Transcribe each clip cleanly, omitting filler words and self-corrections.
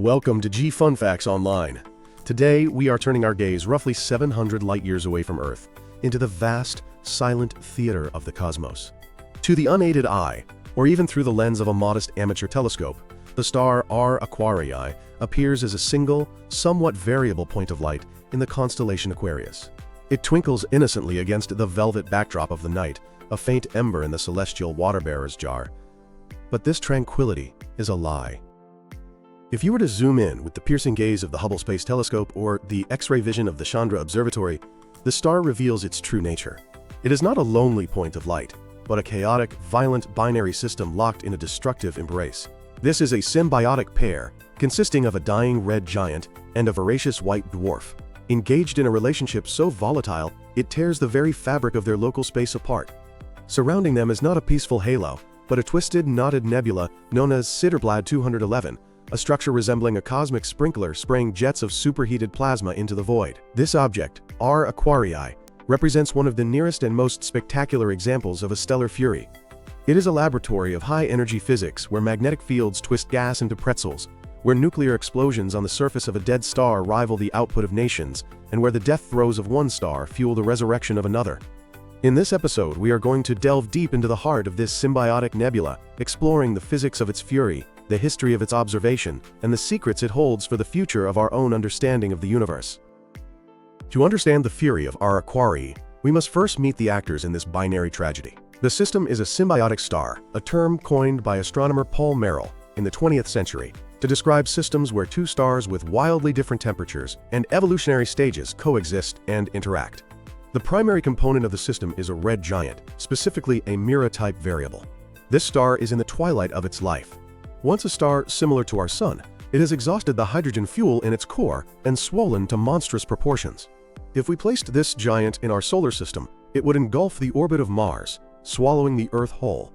Welcome to G Fun Facts Online. Today, we are turning our gaze roughly 700 light-years away from Earth into the vast, silent theater of the cosmos. To the unaided eye, or even through the lens of a modest amateur telescope, the star Aquarii appears as a single, somewhat variable point of light in the constellation Aquarius. It twinkles innocently against the velvet backdrop of the night, a faint ember in the celestial water-bearer's jar. But this tranquility is a lie. If you were to zoom in with the piercing gaze of the Hubble Space Telescope or the X-ray vision of the Chandra Observatory, the star reveals its true nature. It is not a lonely point of light, but a chaotic, violent binary system locked in a destructive embrace. This is a symbiotic pair, consisting of a dying red giant and a voracious white dwarf, engaged in a relationship so volatile it tears the very fabric of their local space apart. Surrounding them is not a peaceful halo, but a twisted, knotted nebula known as Sidderblad 211, a structure resembling a cosmic sprinkler spraying jets of superheated plasma into the void. This object, Aquarii, represents one of the nearest and most spectacular examples of a stellar fury. It is a laboratory of high-energy physics where magnetic fields twist gas into pretzels, where nuclear explosions on the surface of a dead star rival the output of nations, and where the death throes of one star fuel the resurrection of another. In this episode, we are going to delve deep into the heart of this symbiotic nebula, exploring the physics of its fury, the history of its observation, and the secrets it holds for the future of our own understanding of the universe. To understand the fury of Aquarii, we must first meet the actors in this binary tragedy. The system is a symbiotic star, a term coined by astronomer Paul Merrill in the 20th century to describe systems where two stars with wildly different temperatures and evolutionary stages coexist and interact. The primary component of the system is a red giant, specifically a Mira-type variable. This star is in the twilight of its life. Once a star similar to our Sun, it has exhausted the hydrogen fuel in its core and swollen to monstrous proportions. If we placed this giant in our solar system, it would engulf the orbit of Mars, swallowing the Earth whole.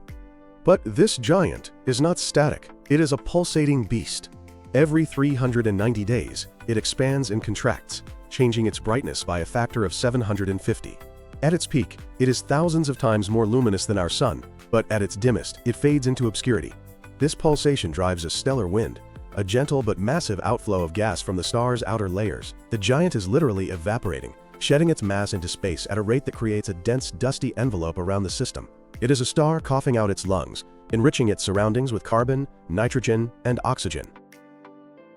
But this giant is not static. It is a pulsating beast. Every 390 days, it expands and contracts, changing its brightness by a factor of 750. At its peak, it is thousands of times more luminous than our Sun, but at its dimmest, it fades into obscurity. This pulsation drives a stellar wind, a gentle but massive outflow of gas from the star's outer layers. The giant is literally evaporating, shedding its mass into space at a rate that creates a dense, dusty envelope around the system. It is a star coughing out its lungs, enriching its surroundings with carbon, nitrogen, and oxygen.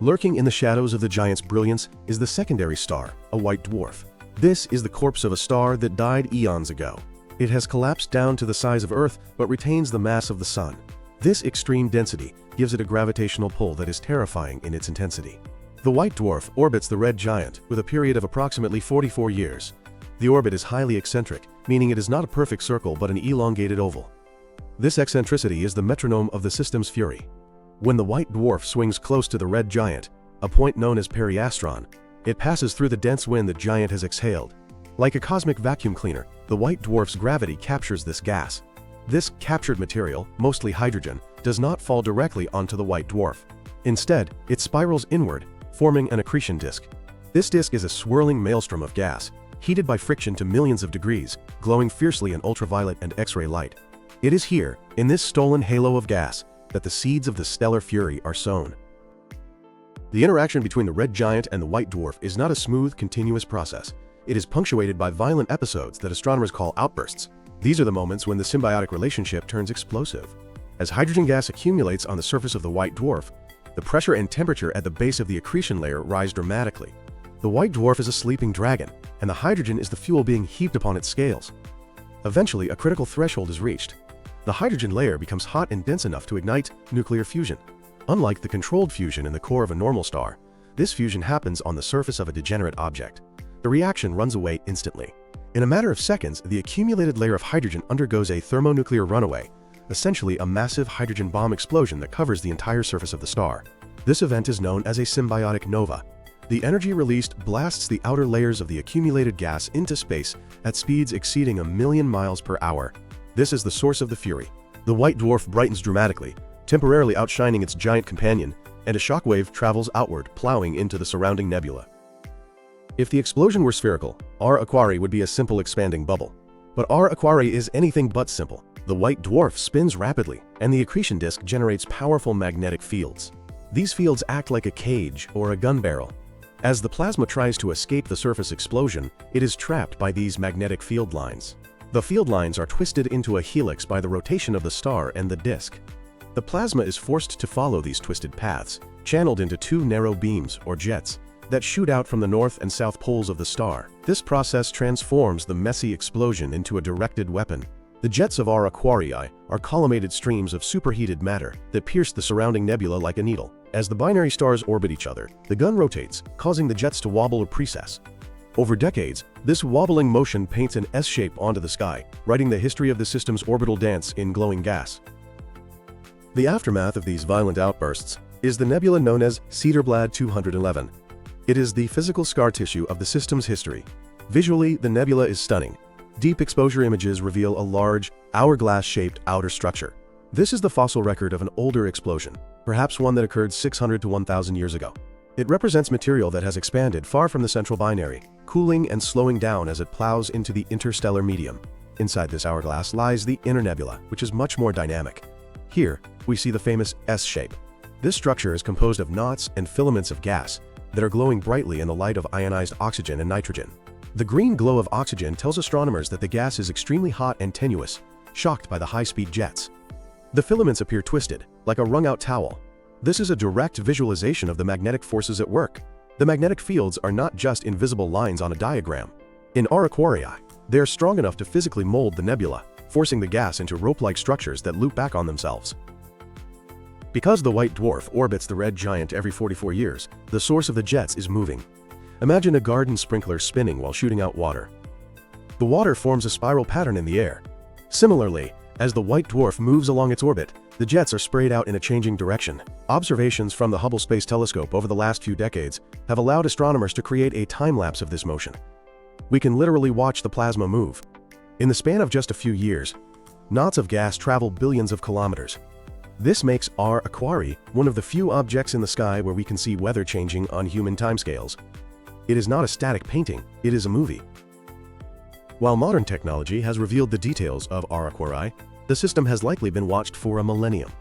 Lurking in the shadows of the giant's brilliance is the secondary star, a white dwarf. This is the corpse of a star that died eons ago. It has collapsed down to the size of Earth but retains the mass of the Sun. This extreme density gives it a gravitational pull that is terrifying in its intensity. The white dwarf orbits the red giant with a period of approximately 44 years. The orbit is highly eccentric, meaning it is not a perfect circle but an elongated oval. This eccentricity is the metronome of the system's fury. When the white dwarf swings close to the red giant, a point known as periastron, it passes through the dense wind the giant has exhaled. Like a cosmic vacuum cleaner, the white dwarf's gravity captures this gas. This captured material, mostly hydrogen, does not fall directly onto the white dwarf. Instead, it spirals inward, forming an accretion disk. This disk is a swirling maelstrom of gas, heated by friction to millions of degrees, glowing fiercely in ultraviolet and X-ray light. It is here, in this stolen halo of gas, that the seeds of the stellar fury are sown. The interaction between the red giant and the white dwarf is not a smooth, continuous process. It is punctuated by violent episodes that astronomers call outbursts. These are the moments when the symbiotic relationship turns explosive. As hydrogen gas accumulates on the surface of the white dwarf, the pressure and temperature at the base of the accretion layer rise dramatically. The white dwarf is a sleeping dragon, and the hydrogen is the fuel being heaped upon its scales. Eventually, a critical threshold is reached. The hydrogen layer becomes hot and dense enough to ignite nuclear fusion. Unlike the controlled fusion in the core of a normal star, this fusion happens on the surface of a degenerate object. The reaction runs away instantly. In a matter of seconds, the accumulated layer of hydrogen undergoes a thermonuclear runaway, essentially a massive hydrogen bomb explosion that covers the entire surface of the star. This event is known as a symbiotic nova. The energy released blasts the outer layers of the accumulated gas into space at speeds exceeding 1,000,000 miles per hour. This is the source of the fury. The white dwarf brightens dramatically, temporarily outshining its giant companion, and a shockwave travels outward, plowing into the surrounding nebula. If the explosion were spherical, Aquarii would be a simple expanding bubble. But Aquarii is anything but simple. The white dwarf spins rapidly, and the accretion disk generates powerful magnetic fields. These fields act like a cage or a gun barrel. As the plasma tries to escape the surface explosion, it is trapped by these magnetic field lines. The field lines are twisted into a helix by the rotation of the star and the disk. The plasma is forced to follow these twisted paths, channeled into two narrow beams, or jets, that shoot out from the north and south poles of the star. This process transforms the messy explosion into a directed weapon. The jets of our Aquarii are collimated streams of superheated matter that pierce the surrounding nebula like a needle. As the binary stars orbit each other, the gun rotates, causing the jets to wobble or precess. Over decades, this wobbling motion paints an S shape onto the sky, writing the history of the system's orbital dance in glowing gas. The aftermath of these violent outbursts is the nebula known as Cedarblad 211. It is the physical scar tissue of the system's history. Visually, the nebula is stunning. Deep exposure images reveal a large, hourglass-shaped outer structure. This is the fossil record of an older explosion, perhaps one that occurred 600 to 1,000 years ago. It represents material that has expanded far from the central binary, cooling and slowing down as it plows into the interstellar medium. Inside this hourglass lies the inner nebula, which is much more dynamic. Here, we see the famous S shape. This structure is composed of knots and filaments of gas that are glowing brightly in the light of ionized oxygen and nitrogen. The green glow of oxygen tells astronomers that the gas is extremely hot and tenuous, shocked by the high-speed jets. The filaments appear twisted, like a wrung-out towel. This is a direct visualization of the magnetic forces at work. The magnetic fields are not just invisible lines on a diagram. In our Aquarii, they are strong enough to physically mold the nebula, forcing the gas into rope-like structures that loop back on themselves. Because the white dwarf orbits the red giant every 44 years, the source of the jets is moving. Imagine a garden sprinkler spinning while shooting out water. The water forms a spiral pattern in the air. Similarly, as the white dwarf moves along its orbit, the jets are sprayed out in a changing direction. Observations from the Hubble Space Telescope over the last few decades have allowed astronomers to create a time-lapse of this motion. We can literally watch the plasma move. In the span of just a few years, knots of gas travel billions of kilometers. This makes our Aquarii one of the few objects in the sky where we can see weather changing on human timescales. It is not a static painting, it is a movie. While modern technology has revealed the details of our Aquarii, the system has likely been watched for a millennium.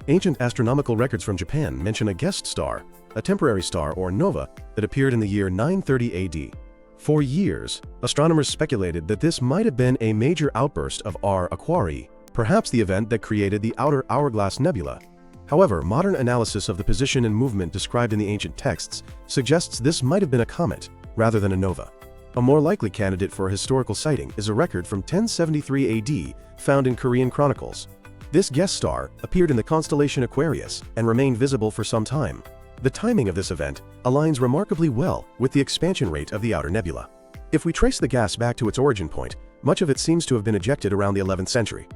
Ancient astronomical records from Japan mention a guest star, a temporary star or nova, that appeared in the year 930 AD. For years, astronomers speculated that this might have been a major outburst of our Aquarii, perhaps the event that created the outer hourglass nebula. However, modern analysis of the position and movement described in the ancient texts suggests this might have been a comet, rather than a nova. A more likely candidate for a historical sighting is a record from 1073 AD found in Korean chronicles. This guest star appeared in the constellation Aquarius and remained visible for some time. The timing of this event aligns remarkably well with the expansion rate of the outer nebula. If we trace the gas back to its origin point, much of it seems to have been ejected around the 11th century.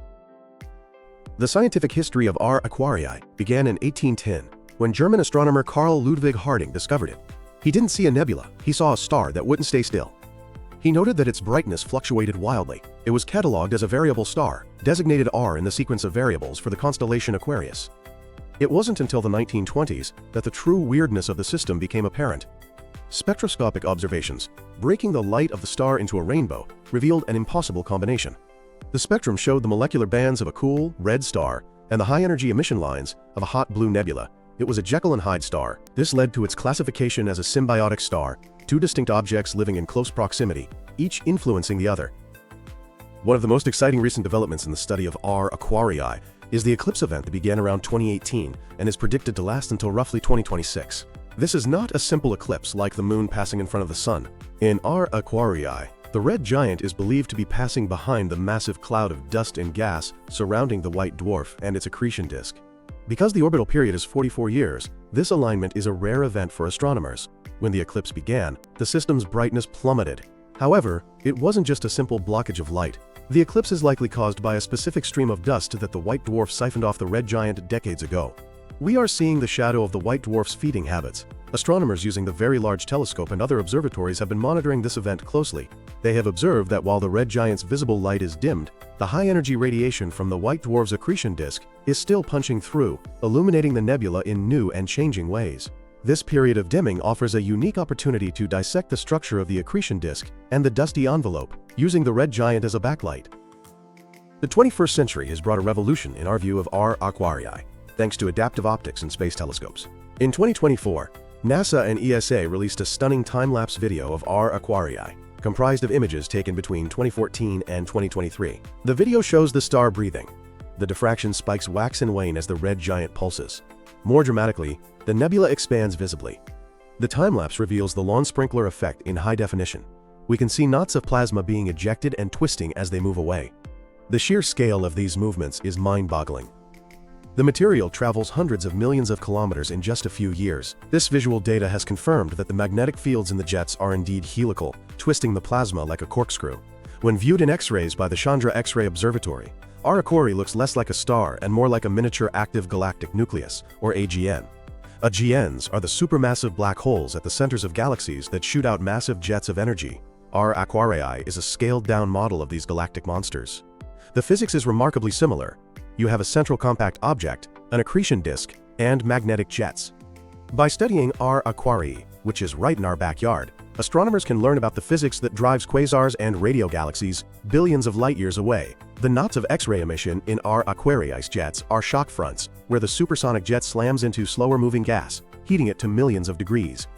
The scientific history of our Aquarii began in 1810, when German astronomer Carl Ludwig Harding discovered it. He didn't see a nebula, he saw a star that wouldn't stay still. He noted that its brightness fluctuated wildly. It was catalogued as a variable star, designated R in the sequence of variables for the constellation Aquarius. It wasn't until the 1920s that the true weirdness of the system became apparent. Spectroscopic observations, breaking the light of the star into a rainbow, revealed an impossible combination. The spectrum showed the molecular bands of a cool, red star and the high-energy emission lines of a hot blue nebula. It was a Jekyll and Hyde star. This led to its classification as a symbiotic star, two distinct objects living in close proximity, each influencing the other. One of the most exciting recent developments in the study of our Aquarii is the eclipse event that began around 2018 and is predicted to last until roughly 2026. This is not a simple eclipse like the moon passing in front of the sun. In our Aquarii, the red giant is believed to be passing behind the massive cloud of dust and gas surrounding the white dwarf and its accretion disk. Because the orbital period is 44 years, this alignment is a rare event for astronomers. When the eclipse began, the system's brightness plummeted. However, it wasn't just a simple blockage of light. The eclipse is likely caused by a specific stream of dust that the white dwarf siphoned off the red giant decades ago. We are seeing the shadow of the white dwarf's feeding habits. Astronomers using the Very Large Telescope and other observatories have been monitoring this event closely. They have observed that while the red giant's visible light is dimmed, the high-energy radiation from the white dwarf's accretion disk is still punching through, illuminating the nebula in new and changing ways. This period of dimming offers a unique opportunity to dissect the structure of the accretion disk and the dusty envelope, using the red giant as a backlight. The 21st century has brought a revolution in our view of our Aquarii, thanks to adaptive optics and space telescopes. In 2024, NASA and ESA released a stunning time-lapse video of our Aquarii, comprised of images taken between 2014 and 2023. The video shows the star breathing. The diffraction spikes wax and wane as the red giant pulses. More dramatically, the nebula expands visibly. The time-lapse reveals the lawn sprinkler effect in high definition. We can see knots of plasma being ejected and twisting as they move away. The sheer scale of these movements is mind-boggling. The material travels hundreds of millions of kilometers in just a few years. This visual data has confirmed that the magnetic fields in the jets are indeed helical, twisting the plasma like a corkscrew. When viewed in X-rays by the Chandra X-ray Observatory, our Aquarii looks less like a star and more like a miniature active galactic nucleus, or AGN. AGNs are the supermassive black holes at the centers of galaxies that shoot out massive jets of energy. Our Aquarii is a scaled-down model of these galactic monsters. The physics is remarkably similar. You have a central compact object, an accretion disk, and magnetic jets. By studying our Aquarii, which is right in our backyard, astronomers can learn about the physics that drives quasars and radio galaxies billions of light-years away. The knots of X-ray emission in our Aquarii jets are shock fronts, where the supersonic jet slams into slower-moving gas, heating it to millions of degrees.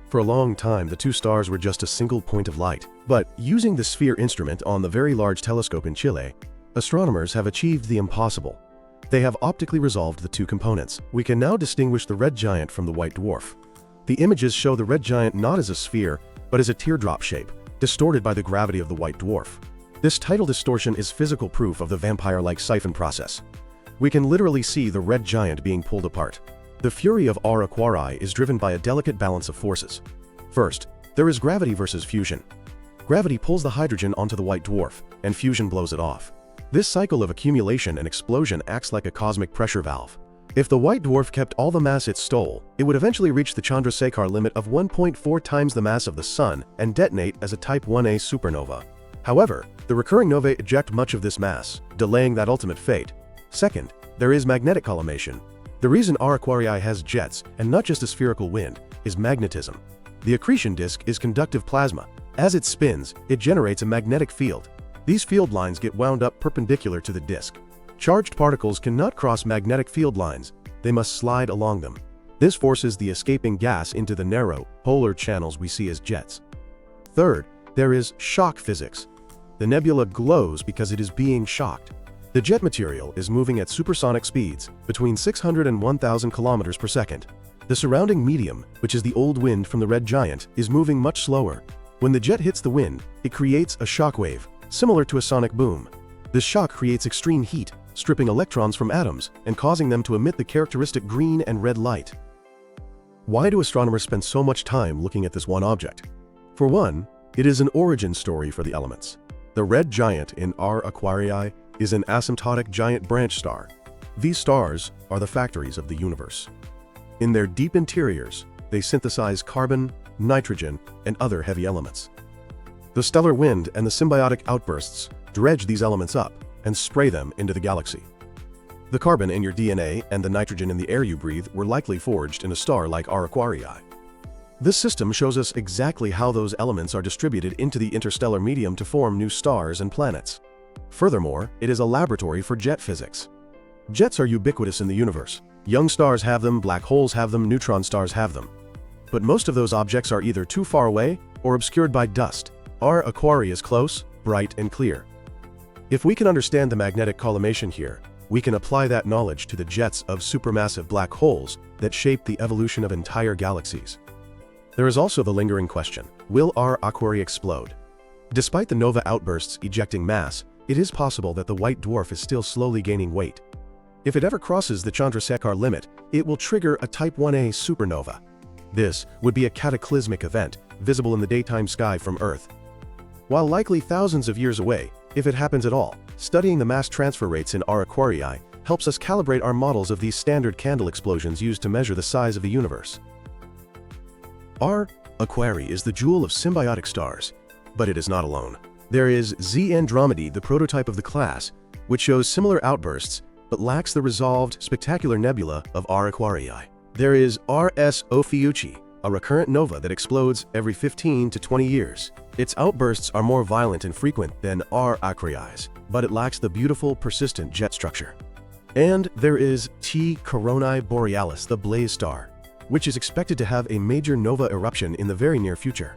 For a long time, the two stars were just a single point of light. But using the SPHERE instrument on the Very Large Telescope in Chile, astronomers have achieved the impossible. They have optically resolved the two components. We can now distinguish the red giant from the white dwarf. The images show the red giant not as a sphere, but as a teardrop shape, distorted by the gravity of the white dwarf. This tidal distortion is physical proof of the vampire-like siphon process. We can literally see the red giant being pulled apart. The fury of our Aquarii is driven by a delicate balance of forces. First, there is gravity versus fusion. Gravity pulls the hydrogen onto the white dwarf, and fusion blows it off. This cycle of accumulation and explosion acts like a cosmic pressure valve. If the white dwarf kept all the mass it stole, it would eventually reach the Chandrasekhar limit of 1.4 times the mass of the Sun and detonate as a Type 1a supernova. However, the recurring novae eject much of this mass, delaying that ultimate fate. Second, there is magnetic collimation. The reason our Aquarii has jets, and not just a spherical wind, is magnetism. The accretion disk is conductive plasma. As it spins, it generates a magnetic field. These field lines get wound up perpendicular to the disk. Charged particles cannot cross magnetic field lines. They must slide along them. This forces the escaping gas into the narrow, polar channels we see as jets. Third, there is shock physics. The nebula glows because it is being shocked. The jet material is moving at supersonic speeds, between 600 and 1,000 kilometers per second. The surrounding medium, which is the old wind from the red giant, is moving much slower. When the jet hits the wind, it creates a shock wave, similar to a sonic boom. This shock creates extreme heat, stripping electrons from atoms and causing them to emit the characteristic green and red light. Why do astronomers spend so much time looking at this one object? For one, it is an origin story for the elements. The red giant in our Aquarii is an asymptotic giant branch star. These stars are the factories of the universe. In their deep interiors, they synthesize carbon, nitrogen, and other heavy elements. The stellar wind and the symbiotic outbursts dredge these elements up and spray them into the galaxy. The carbon in your DNA and the nitrogen in the air you breathe were likely forged in a star like our Aquarii. This system shows us exactly how those elements are distributed into the interstellar medium to form new stars and planets. Furthermore, it is a laboratory for jet physics. Jets are ubiquitous in the universe. Young stars have them, black holes have them, neutron stars have them. But most of those objects are either too far away or obscured by dust. Our Aquarii is close, bright, and clear. If we can understand the magnetic collimation here, we can apply that knowledge to the jets of supermassive black holes that shape the evolution of entire galaxies. There is also the lingering question: will our Aquarii explode? Despite the nova outbursts ejecting mass, it is possible that the white dwarf is still slowly gaining weight. If it ever crosses the Chandrasekhar limit, it will trigger a Type 1a supernova. This would be a cataclysmic event, visible in the daytime sky from Earth. While likely thousands of years away, if it happens at all, studying the mass transfer rates in our Aquarii helps us calibrate our models of these standard candle explosions used to measure the size of the universe. Our Aquarii is the jewel of symbiotic stars, but it is not alone. There is Z Andromeda, the prototype of the class, which shows similar outbursts but lacks the resolved, spectacular nebula of our Aquarii. There is RS Ophiuchi, a recurrent nova that explodes every 15 to 20 years. Its outbursts are more violent and frequent than our Aquarii's, but it lacks the beautiful, persistent jet structure. And there is T Coronae Borealis, the blaze star, which is expected to have a major nova eruption in the very near future.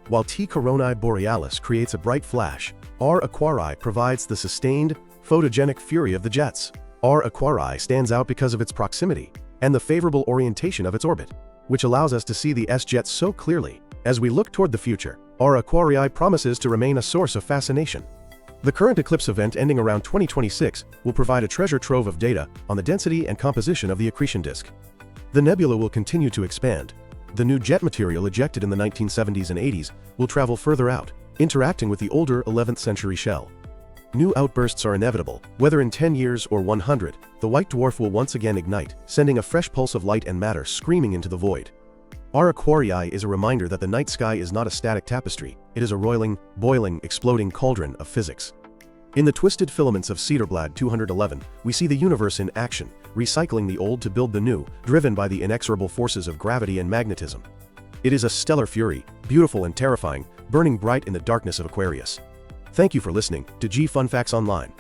While T Coronae Borealis creates a bright flash, R Aquarii provides the sustained, photogenic fury of the jets. R Aquarii stands out because of its proximity and the favorable orientation of its orbit, which allows us to see the S-jets so clearly. As we look toward the future, R Aquarii promises to remain a source of fascination. The current eclipse event ending around 2026 will provide a treasure trove of data on the density and composition of the accretion disk. The nebula will continue to expand. The new jet material ejected in the 1970s and 80s will travel further out, interacting with the older 11th century shell. New outbursts are inevitable. Whether in 10 years or 100, the white dwarf will once again ignite, sending a fresh pulse of light and matter screaming into the void. R Aquarii is a reminder that the night sky is not a static tapestry, it is a roiling, boiling, exploding cauldron of physics. In the twisted filaments of Cedarblad 211, we see the universe in action, recycling the old to build the new, driven by the inexorable forces of gravity and magnetism. It is a stellar fury, beautiful and terrifying, burning bright in the darkness of Aquarius. Thank you for listening to G Fun Facts Online.